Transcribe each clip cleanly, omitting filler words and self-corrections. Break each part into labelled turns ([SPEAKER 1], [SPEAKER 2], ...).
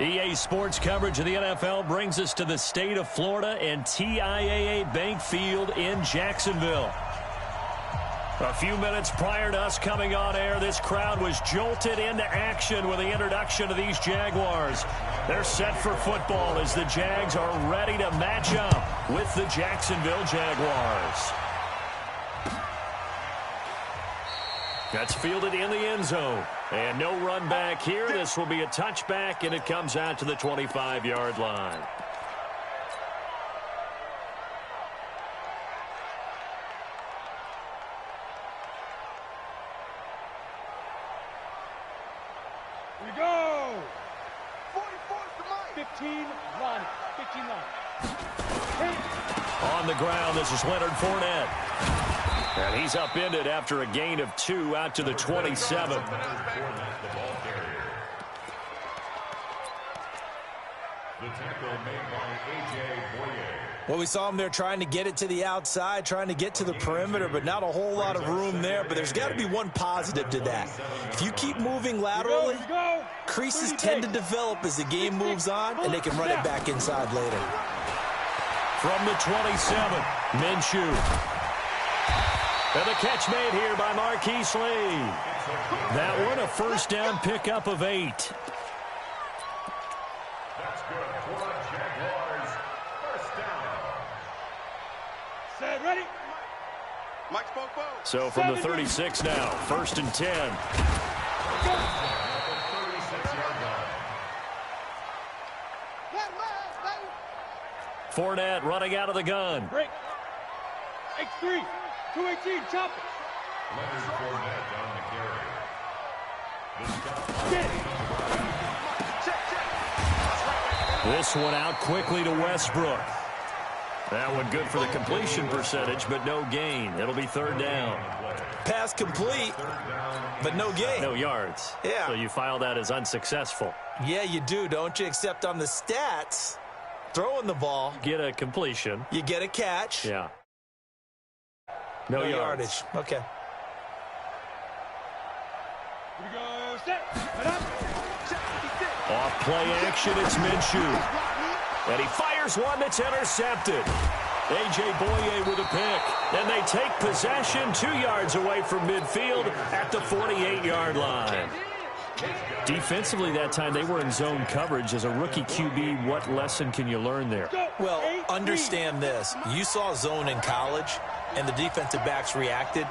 [SPEAKER 1] EA Sports coverage of the NFL brings us to the state of Florida and TIAA Bank Field in Jacksonville. A few minutes prior to us coming on air, this crowd was jolted into action with the introduction of these Jaguars. They're set for football as the Jags are ready to match up with the Jacksonville Jaguars. That's fielded in the end zone. And no run back here. This will be a touchback, and it comes out to the 25-yard line.
[SPEAKER 2] We go! 44 to Mike. 15 line. 15 line.
[SPEAKER 1] On the ground, this is Leonard Fournette. And he's upended after a gain of 2 out to the 27.
[SPEAKER 3] Well, we saw him there trying to get it to the outside, trying to get to the perimeter, but not a whole lot of room there. But there's got to be one positive to that. If you keep moving laterally, creases tend to develop as the game moves on, and they can run it back inside later.
[SPEAKER 1] From the 27, Minshew. And the catch made here by Marquise Lee. That one a first down pickup of 8.
[SPEAKER 4] That's good for the Jaguars. First down.
[SPEAKER 2] Set, ready?
[SPEAKER 4] Mike spoke.
[SPEAKER 1] So from the 36 now, 1st and 10. Fournette running out of the gun.
[SPEAKER 2] Break. X3. 218, chop it.
[SPEAKER 4] Leonard Fournette down the carry.
[SPEAKER 1] This one out quickly to Westbrook. That one good for the completion percentage, but no gain. It'll be 3rd down.
[SPEAKER 3] Pass complete, but no gain.
[SPEAKER 1] No yards.
[SPEAKER 3] Yeah.
[SPEAKER 1] So you file that as unsuccessful.
[SPEAKER 3] Yeah, you do, don't you? Except on the stats, throwing the ball.
[SPEAKER 1] Get a completion.
[SPEAKER 3] You get a catch.
[SPEAKER 1] Yeah. No yardage.
[SPEAKER 3] Okay.
[SPEAKER 2] We go, set.
[SPEAKER 1] Off play action, it's Minshew. And he fires one that's intercepted. A.J. Boye with a pick. And they take possession 2 yards away from midfield at the 48-yard line. Defensively that time, they were in zone coverage. As a rookie QB, what lesson can you learn there?
[SPEAKER 3] Well, understand this. You saw zone in college, and the defensive backs reacted,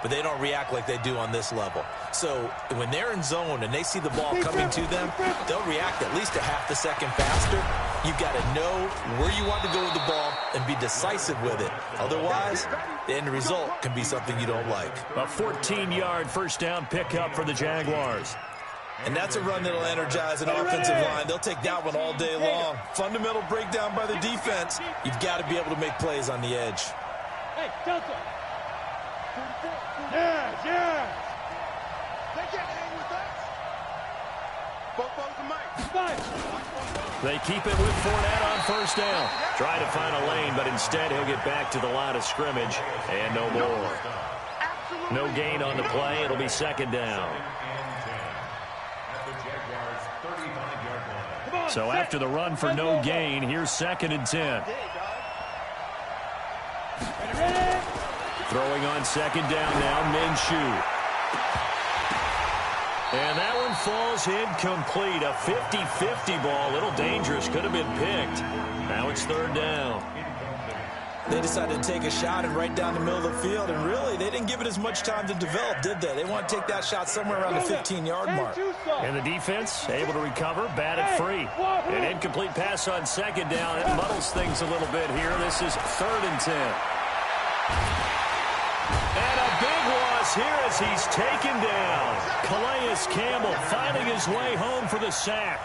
[SPEAKER 3] but they don't react like they do on this level. So when they're in zone and they see the ball coming to them, they'll react at least a half a second faster. You've got to know where you want to go with the ball and be decisive with it. Otherwise, the end result can be something you don't like.
[SPEAKER 1] A 14-yard first down pickup for the Jaguars.
[SPEAKER 3] And that's a run that'll energize an offensive line. They'll take that one all day long. Fundamental breakdown by the defense. You've got to be able to make plays on the edge.
[SPEAKER 2] Hey, Delta. Yeah.
[SPEAKER 4] They can't hang with us. Both and Mike.
[SPEAKER 2] 5.
[SPEAKER 1] They keep it with Fournette on first down. Try to find a lane, but instead he'll get back to the line of scrimmage. And no more. No gain on the play. It'll be 2nd down. So after the run for no gain, here's 2nd and 10. Throwing on 2nd down now, Minshew. And that one falls incomplete. A 50-50 ball, a little dangerous, could have been picked. Now it's 3rd down.
[SPEAKER 3] They decided to take a shot and right down the middle of the field, and really, they didn't give it as much time to develop, did they? They want to take that shot somewhere around the 15-yard mark.
[SPEAKER 1] And the defense able to recover, batted free. An incomplete pass on 2nd down. It muddles things a little bit here. This is 3rd and 10. And a big loss here as he's taken down. Calais Campbell finding his way home for the sack.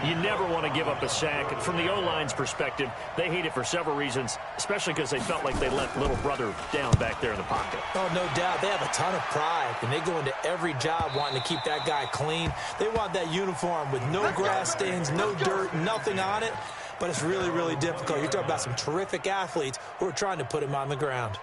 [SPEAKER 1] You never want to give up a sack. From the O-line's perspective, they hate it for several reasons, especially because they felt like they let little brother down back there in the pocket.
[SPEAKER 3] Oh, no doubt. They have a ton of pride, and they go into every job wanting to keep that guy clean. They want that uniform with no grass stains, no dirt, nothing on it. But it's really, really difficult. You're talking about some terrific athletes who are trying to put him on the ground.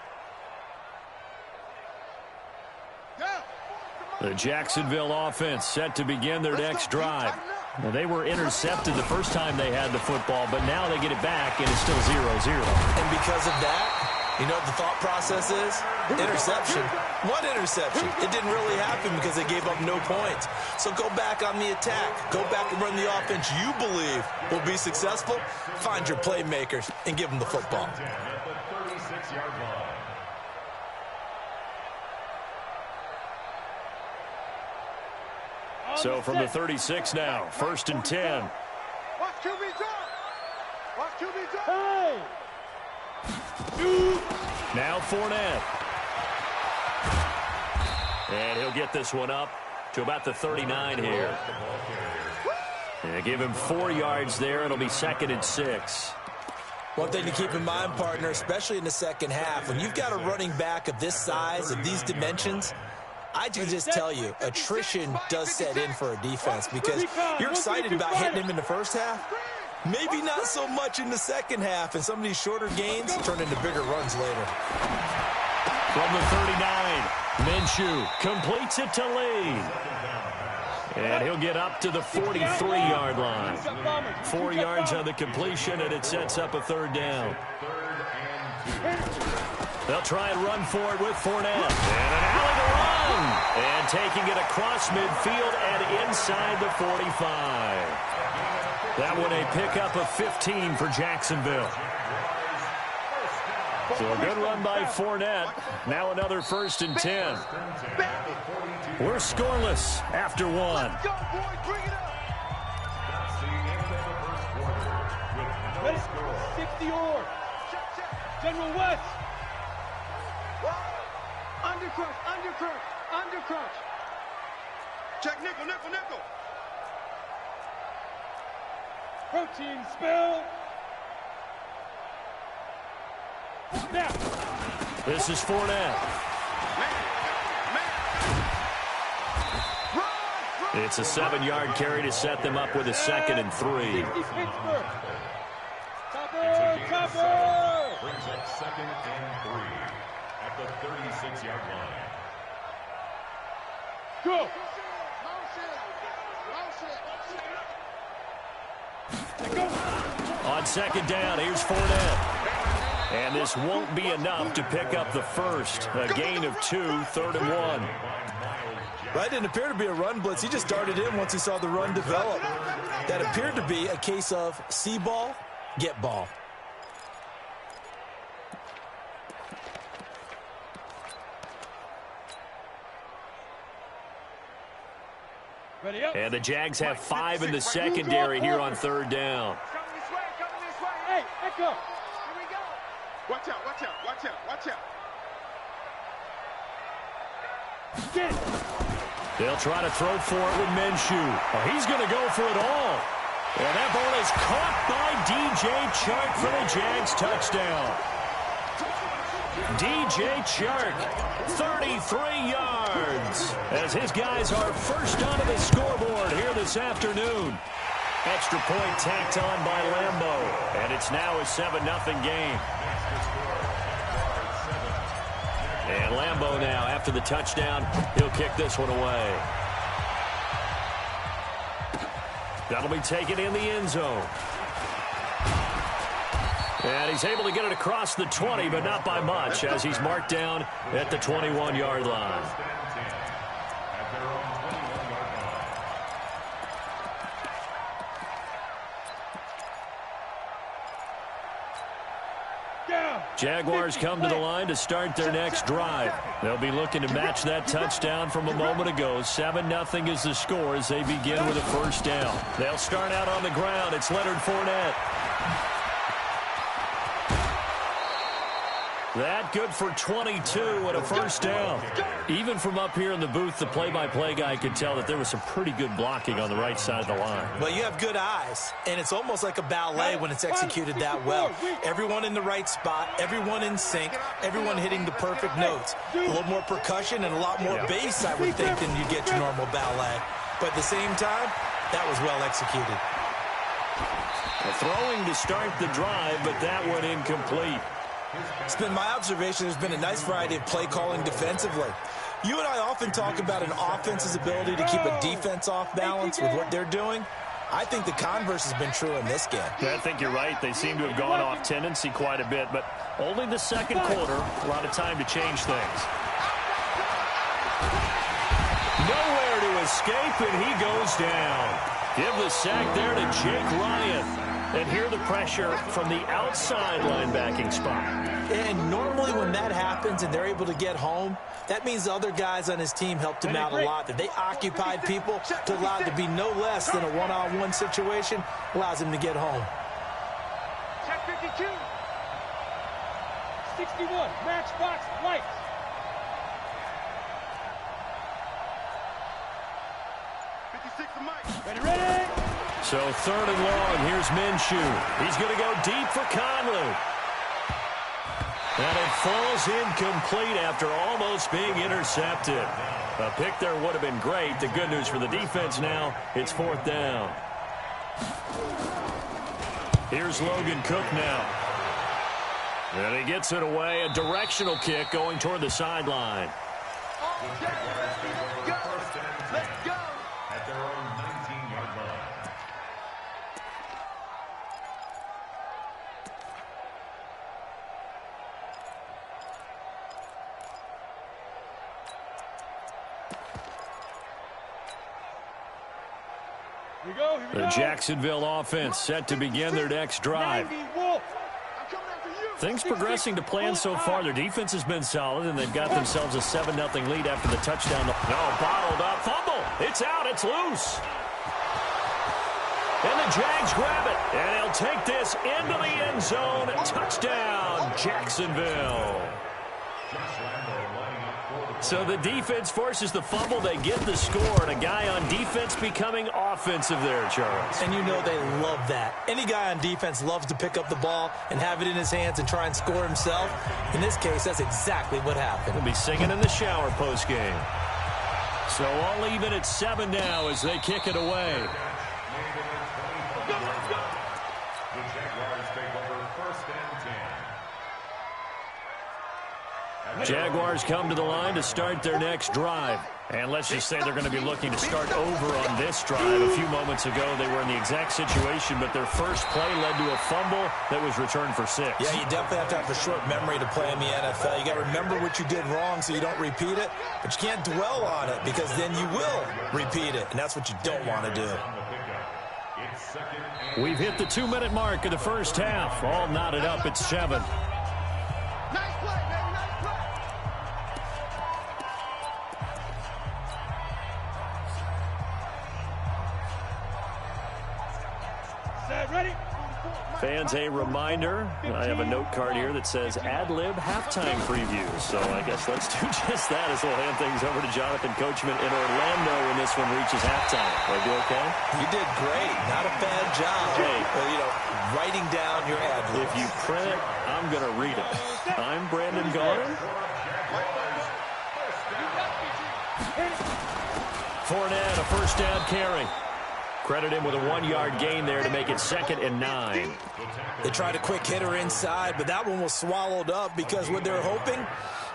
[SPEAKER 1] The Jacksonville offense set to begin their next drive. Well, they were intercepted the first time they had the football, but now they get it back, and it's still 0-0.
[SPEAKER 3] And because of that, you know what the thought process is? Interception. What interception? It didn't really happen because they gave up no points. So go back on the attack. Go back and run the offense you believe will be successful. Find your playmakers and give them the football.
[SPEAKER 1] So from the 36 now, 1st and 10.
[SPEAKER 4] Watch QB drop. Watch QB drop.
[SPEAKER 2] Hey!
[SPEAKER 1] Now Fournette. And he'll get this one up to about the 39 here. And give him 4 yards there. It'll be 2nd and 6.
[SPEAKER 3] One thing to keep in mind, partner, especially in the second half, when you've got a running back of this size, of these dimensions, I can just tell you, attrition does set in for a defense because you're excited about hitting him in the first half. Maybe not so much in the second half, and some of these shorter gains turn into bigger runs later.
[SPEAKER 1] From the 39, Minshew completes it to Lee. And he'll get up to the 43-yard line. 4 yards on the completion, and it sets up a 3rd down. They'll try and run for it with Fournette. And an alley to run. And taking it across midfield and inside the 45. That one a pickup of 15 for Jacksonville. So a good run by Fournette. Now another 1st and 10. We're scoreless after 1.
[SPEAKER 4] Let's go, boys. Bring it up.
[SPEAKER 2] Ready? 60 or. General West.
[SPEAKER 4] Undercrush, undercrush, undercrush. Check nickel, nickel, nickel.
[SPEAKER 2] Protein spill. Now.
[SPEAKER 1] This is Fournette. It's a 7-yard carry to set them up with a 2nd and 3.
[SPEAKER 2] Topper, topper.
[SPEAKER 5] Brings up 2nd and 3 at the 36-yard line.
[SPEAKER 2] Go.
[SPEAKER 1] On 2nd down, here's Fournette. And this won't be enough to pick up the first. A gain of 2, 3rd and 1.
[SPEAKER 3] Right, didn't appear to be a run blitz. He just darted in once he saw the run develop. That appeared to be a case of see ball, get ball.
[SPEAKER 2] Ready up.
[SPEAKER 1] And the Jags have 5 in the secondary here on 3rd down.
[SPEAKER 4] Coming this way, coming this way.
[SPEAKER 2] Hey, Echo.
[SPEAKER 4] Here we go. Watch out, watch out, watch out, watch out.
[SPEAKER 2] Get it.
[SPEAKER 1] They'll try to throw for it with Minshew. Oh, he's going to go for it all. And that ball is caught by DJ Chark for the Jags touchdown. DJ Chark, 33 yards, as his guys are first onto the scoreboard here this afternoon. Extra point tacked on by Lambeau, and it's now a 7-0 game. And Lambeau now, after the touchdown, he'll kick this one away. That'll be taken in the end zone. And he's able to get it across the 20, but not by much, as he's marked down at the 21-yard line. Jaguars come to the line to start their next drive. They'll be looking to match that touchdown from a moment ago. 7-0 is the score as they begin with a first down. They'll start out on the ground. It's Leonard Fournette. That good for 22 and a first down. Even from up here in the booth, the play-by-play guy could tell that there was some pretty good blocking on the right side of the line.
[SPEAKER 3] Well, you have good eyes, and it's almost like a ballet when it's executed that well. Everyone in the right spot, everyone in sync, everyone hitting the perfect notes. A little more percussion and a lot more bass, I would think, than you get your normal ballet. But at the same time, that was well executed.
[SPEAKER 1] Throwing to start the drive, but that one incomplete.
[SPEAKER 3] It's been my observation there's been a nice variety of play calling defensively. You and I often talk about an offense's ability to keep a defense off balance with what they're doing. I think the converse has been true in this game.
[SPEAKER 1] Yeah, I think you're right. They seem to have gone off tendency quite a bit, but only the second quarter. A lot of time to change things. Nowhere to escape, and he goes down. Give the sack there to Jake Ryan. And hear the pressure from the outside linebacking spot.
[SPEAKER 3] And normally when that happens and they're able to get home, that means the other guys on his team helped him out a lot. That they occupied people to allow it to be no less than a one-on-one situation, allows him to get home.
[SPEAKER 2] Check 52. 61. Matchbox lights. Ready.
[SPEAKER 1] So 3rd and long. Here's Minshew. He's going to go deep for Conley. And it falls incomplete after almost being intercepted. A pick there would have been great. The good news for the defense now, it's 4th down. Here's Logan Cook now. And he gets it away. A directional kick going toward the sideline.
[SPEAKER 4] Let's go.
[SPEAKER 5] At their own 19-yard line.
[SPEAKER 2] Here we go.
[SPEAKER 1] The Jacksonville offense set to begin their next drive.
[SPEAKER 2] 90 Wolf.
[SPEAKER 4] I'm coming after you.
[SPEAKER 1] Things progressing to plan so far. Their defense has been solid, and they've got themselves a 7-0 lead after the touchdown. No, bottled up. Fumble. It's out. It's loose. And the Jags grab it. And they'll take this into the end zone. Touchdown, Jacksonville. So the defense forces the fumble. They get the score, and a guy on defense becoming offensive there, Charles.
[SPEAKER 3] And you know they love that. Any guy on defense loves to pick up the ball and have it in his hands and try and score himself. In this case, that's exactly what happened.
[SPEAKER 1] He'll be singing in the shower postgame. So all even at 7 now as they kick it away.
[SPEAKER 5] The Jaguars take over 1st and 10.
[SPEAKER 1] Jaguars come to the line to start their next drive. And let's just say they're going to be looking to start over on this drive. A few moments ago, they were in the exact situation, but their first play led to a fumble that was returned for 6.
[SPEAKER 3] Yeah, you definitely have to have a short memory to play in the NFL. You got to remember what you did wrong so you don't repeat it, but you can't dwell on it because then you will repeat it, and that's what you don't want to do.
[SPEAKER 1] We've hit the 2-minute mark of the first half. All knotted up at 7.
[SPEAKER 4] Nice play, baby. Nice play.
[SPEAKER 2] Set. Ready.
[SPEAKER 1] Fans, a reminder, I have a note card here that says ad-lib halftime preview. So I guess let's do just that as we'll hand things over to Jonathan Coachman in Orlando when this one reaches halftime. Will I be okay?
[SPEAKER 3] You did great. Not a bad job.
[SPEAKER 1] Hey.
[SPEAKER 3] Well, you know, writing down your ad-libs.
[SPEAKER 1] If you print it, I'm going to read it. I'm Brandon Garner. Fournette, a first down carry. Credit him with a 1-yard gain there to make it 2nd and 9.
[SPEAKER 3] They tried a quick hitter inside, but that one was swallowed up because what they're hoping,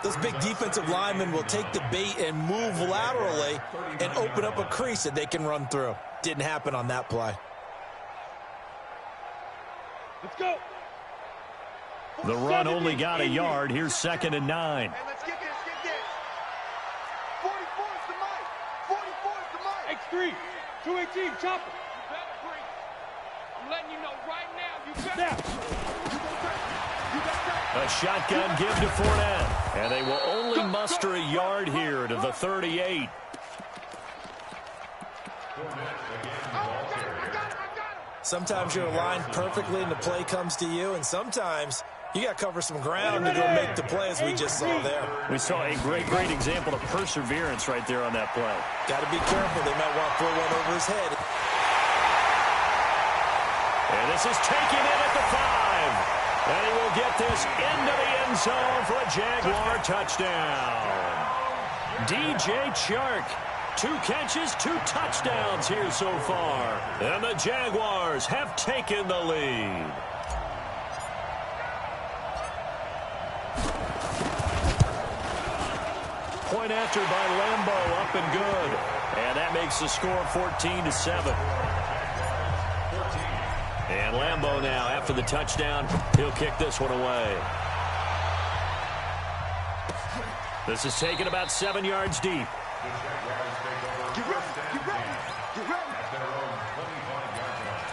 [SPEAKER 3] those big defensive linemen will take the bait and move laterally and open up a crease that they can run through. Didn't happen on that play.
[SPEAKER 2] Let's go.
[SPEAKER 1] The run only got a yard. Here's 2nd and 9.
[SPEAKER 4] Hey, let's get this, get this. 44 is the mic. 44 is the mic.
[SPEAKER 2] X3. 218. Chopper.
[SPEAKER 6] You better breathe. I'm letting you know right now, you better.
[SPEAKER 2] Snap.
[SPEAKER 1] A shotgun give to Fournette. And they will only muster a yard here to the 38.
[SPEAKER 3] Sometimes you're aligned perfectly and the play comes to you, and sometimes you got to cover some ground to go make the play, as we just saw there.
[SPEAKER 1] We saw a great example of perseverance right there on that play.
[SPEAKER 3] Got to be careful. They might want to throw one over his head.
[SPEAKER 1] And this is taken in at the 5. And he will get this into the end zone for a Jaguar touchdown. DJ Chark. 2 catches, 2 touchdowns here so far. And the Jaguars have taken the lead. Point after by Lambeau, up and good. And that makes the score 14-7. And Lambeau now, after the touchdown, he'll kick this one away. This is taken about 7 yards deep.
[SPEAKER 5] The Jaguars take over
[SPEAKER 4] Get ready, get ready, get ready.
[SPEAKER 5] at their own 25-yard line.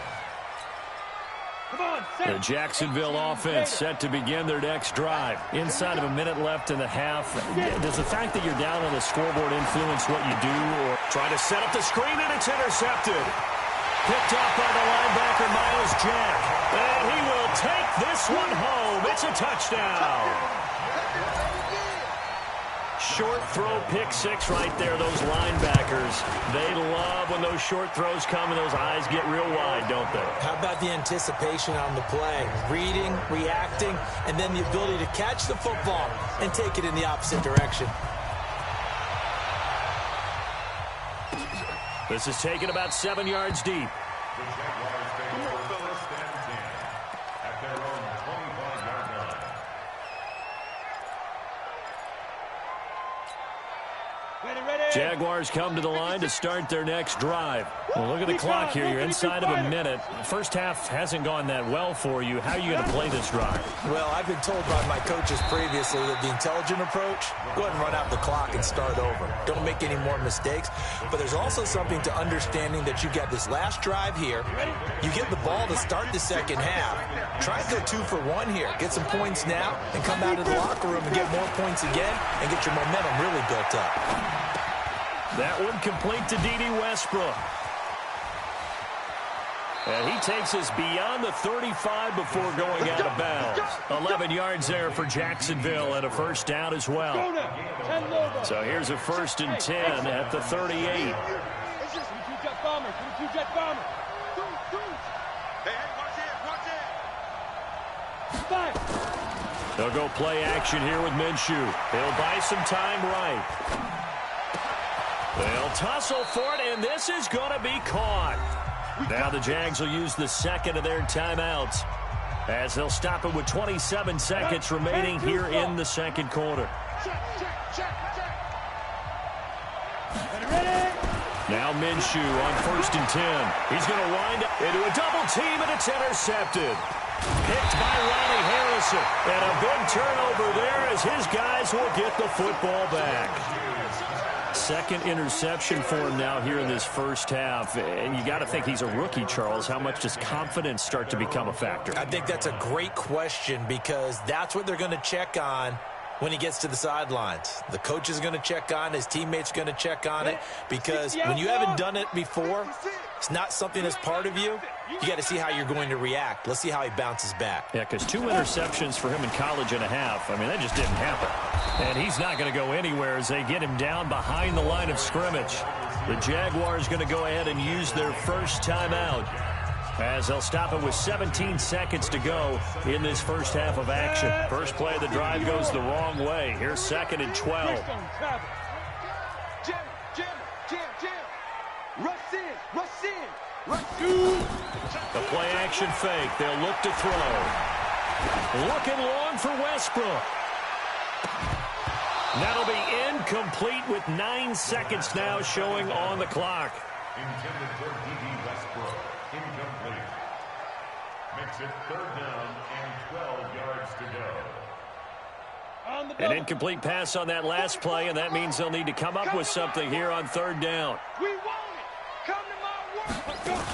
[SPEAKER 2] Come on, set.
[SPEAKER 1] The Jacksonville offense set to begin their next drive. Inside of a minute left in the half. Does the fact that you're down on the scoreboard influence what you do? Or try to set up the screen, and it's intercepted. Picked off by the linebacker, Miles Jack. And he will take this one home. It's a touchdown. Short throw, pick six right there, those linebackers. They love when those short throws come and those eyes get real wide, don't they?
[SPEAKER 3] How about the anticipation on the play? Reading, reacting, and then the ability to catch the football and take it in the opposite direction.
[SPEAKER 1] This is taken about 7 yards deep.
[SPEAKER 5] The Jaguars take over first and 10 at their own 25-yard line.
[SPEAKER 2] Ready, ready.
[SPEAKER 1] Jaguars come to the line to start their next drive. Well, look at the clock here. You're inside of a minute. First half hasn't gone that well for you. How are you going to play this drive?
[SPEAKER 3] Well, I've been told by my coaches previously that the intelligent approach, go ahead and run out the clock and start over. Don't make any more mistakes. But there's also something to understanding that you got this last drive here. You get the ball to start the second half. Try and go 2 for 1 here. Get some points now and come out of the locker room and get more points again and get your momentum really built up.
[SPEAKER 1] That one complete to D.D. Westbrook. And he takes us beyond the 35 before going out of bounds. 11 yards there for Jacksonville and a first down as well.
[SPEAKER 2] Go now. 10 over.
[SPEAKER 1] So here's a 1st and 10 at the 38.
[SPEAKER 2] 22 jet bomber. 22 jet bomber.
[SPEAKER 4] Hey, watch it, watch it.
[SPEAKER 2] 5.
[SPEAKER 1] They'll go play action here with Minshew. He'll buy some time right. They'll tussle for it, and this is going to be caught. Now the Jags will use the second of their timeouts as they'll stop it with 27 seconds remaining here in the second quarter. Now Minshew on 1st and 10. He's going to wind up into a double team, and it's intercepted. Picked by Ronnie Harrison. And a big turnover there as his guys will get the football back. Second interception for him now here in this first half. And you got to think he's a rookie, Charles. How much does confidence start to become a factor?
[SPEAKER 3] I think that's a great question because that's what they're going to check on when he gets to the sidelines. The coach is going to check on, his teammates are going to check on it, because when you haven't done it before, it's not something that's part of you. You got to see how you're going to react. Let's see how he bounces back.
[SPEAKER 1] Yeah, because 2 interceptions for him in college and a half. I mean, that just didn't happen. And he's not going to go anywhere as they get him down behind the line of scrimmage. The Jaguars going to go ahead and use their first timeout as they'll stop it with 17 seconds to go in this first half of action. First play of the drive goes the wrong way. Here's 2nd and 12.
[SPEAKER 4] Jam. Rush in.
[SPEAKER 1] The play action fake. They'll look to throw. Looking long for Westbrook. That'll be incomplete with 9 seconds now showing on the clock.
[SPEAKER 5] Intended for D.D. Westbrook. Incomplete. Makes it 3rd down and 12 yards to go.
[SPEAKER 1] An incomplete pass on that last play, and that means they'll need to come up with something here on 3rd down.
[SPEAKER 2] We want it. Come to my work.